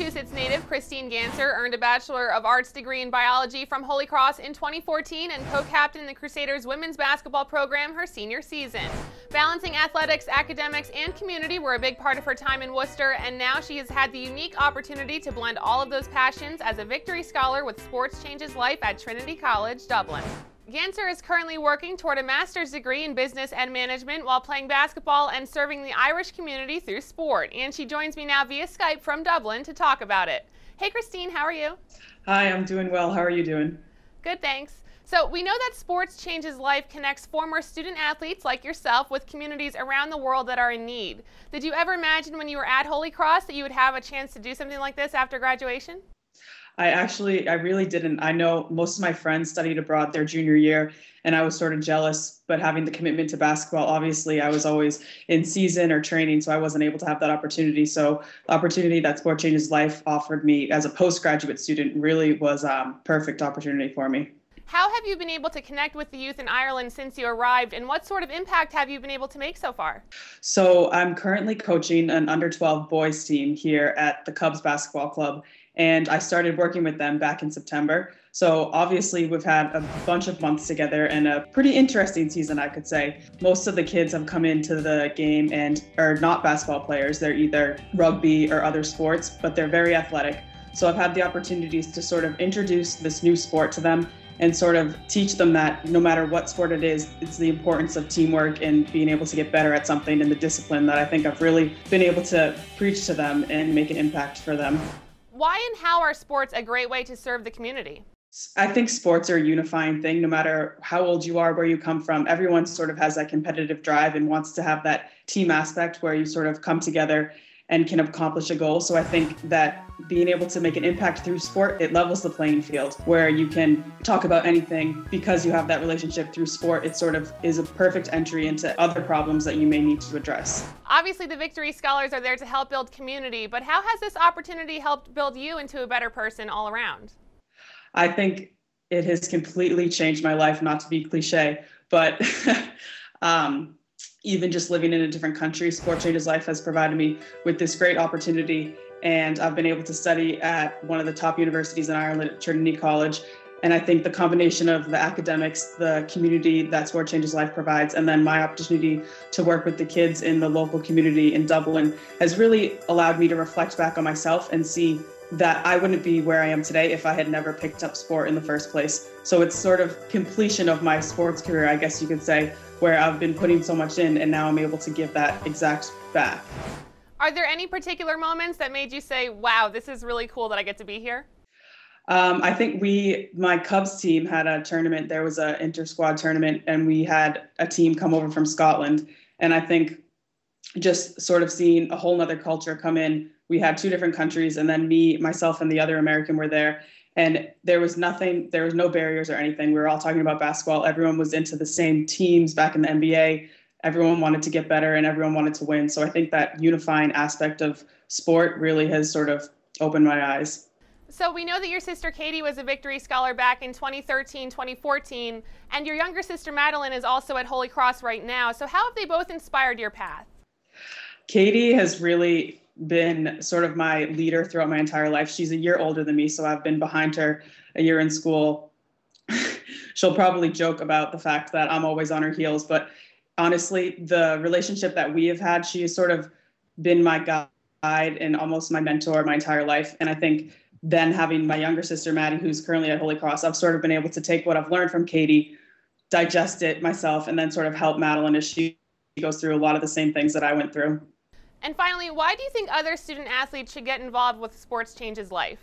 Massachusetts native Christine Ganser earned a Bachelor of Arts degree in biology from Holy Cross in 2014 and co-captained the Crusaders women's basketball program her senior season. Balancing athletics, academics, and community were a big part of her time in Worcester, and now she has had the unique opportunity to blend all of those passions as a Victory Scholar with Sports Changes Life at Trinity College, Dublin. Ganser is currently working toward a master's degree in business and management while playing basketball and serving the Irish community through sport. And she joins me now via Skype from Dublin to talk about it. Hey Christine, how are you? Hi, I'm doing well. How are you doing? Good, thanks. So we know that Sports Changes Life connects former student athletes like yourself with communities around the world that are in need. Did you ever imagine when you were at Holy Cross that you would have a chance to do something like this after graduation? I really didn't. I know most of my friends studied abroad their junior year, and I was sort of jealous, but having the commitment to basketball, obviously I was always in season or training, so I wasn't able to have that opportunity. So the opportunity that Sport Changes Life offered me as a postgraduate student really was a perfect opportunity for me. How have you been able to connect with the youth in Ireland since you arrived, and what sort of impact have you been able to make so far? So I'm currently coaching an under-12 boys team here at the Cubs Basketball Club, and I started working with them back in September. So obviously we've had a bunch of months together and a pretty interesting season, I could say. Most of the kids have come into the game and are not basketball players. They're either rugby or other sports, but they're very athletic. So I've had the opportunities to sort of introduce this new sport to them and sort of teach them that no matter what sport it is, it's the importance of teamwork and being able to get better at something in the discipline that I think I've really been able to preach to them and make an impact for them. Why and how are sports a great way to serve the community? I think sports are a unifying thing. No matter how old you are, where you come from, everyone sort of has that competitive drive and wants to have that team aspect where you sort of come together and can accomplish a goal. So I think that being able to make an impact through sport, it levels the playing field where you can talk about anything because you have that relationship through sport. It sort of is a perfect entry into other problems that you may need to address. Obviously, the Victory Scholars are there to help build community, but how has this opportunity helped build you into a better person all around? I think it has completely changed my life, not to be cliche, but even just living in a different country, Sport Changes Life has provided me with this great opportunity. And I've been able to study at one of the top universities in Ireland, at Trinity College. And I think the combination of the academics, the community that Sport Changes Life provides, and then my opportunity to work with the kids in the local community in Dublin has really allowed me to reflect back on myself and see that I wouldn't be where I am today if I had never picked up sport in the first place. So it's sort of completion of my sports career, I guess you could say, where I've been putting so much in and now I'm able to give that exact back. Are there any particular moments that made you say, wow, this is really cool that I get to be here? I think my Cubs team had a tournament. There was an inter-squad tournament and we had a team come over from Scotland. And I think just sort of seeing a whole nother culture come in. We had two different countries and then myself and the other American were there. And there was no barriers or anything. We were all talking about basketball. Everyone was into the same teams back in the NBA. Everyone wanted to get better and everyone wanted to win. So I think that unifying aspect of sport really has sort of opened my eyes. So we know that your sister Katie was a Victory Scholar back in 2013, 2014, and your younger sister Madeline is also at Holy Cross right now. So how have they both inspired your path? Katie has really been sort of my leader throughout my entire life. She's a year older than me, so I've been behind her a year in school. She'll probably joke about the fact that I'm always on her heels, but honestly, the relationship that we have had, she has sort of been my guide and almost my mentor my entire life. And I think then having my younger sister, Maddie, who's currently at Holy Cross, I've sort of been able to take what I've learned from Katie, digest it myself, and then sort of help Madeline as she goes through a lot of the same things that I went through. And finally, why do you think other student athletes should get involved with Sports Changes Life?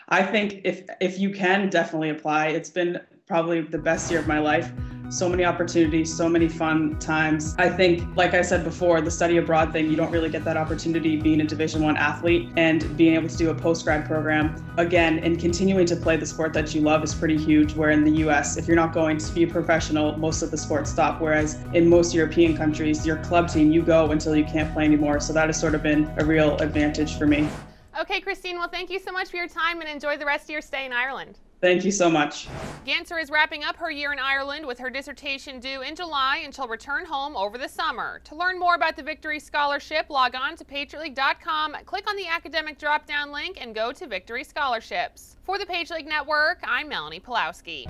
I think if you can, definitely apply. It's been probably the best year of my life. So many opportunities, so many fun times. I think, like I said before, the study abroad thing, you don't really get that opportunity being a Division I athlete, and being able to do a post-grad program again and continuing to play the sport that you love is pretty huge. Where in the US, if you're not going to be a professional, most of the sports stop. Whereas in most European countries, your club team, you go until you can't play anymore. So that has sort of been a real advantage for me. Okay, Christine, well, thank you so much for your time and enjoy the rest of your stay in Ireland. Thank you so much. Ganser is wrapping up her year in Ireland with her dissertation due in July, and she'll return home over the summer. To learn more about the Victory Scholarship, log on to patriotleague.com, click on the academic drop-down link, and go to Victory Scholarships. For the Patriot League Network, I'm Melanie Pulowski.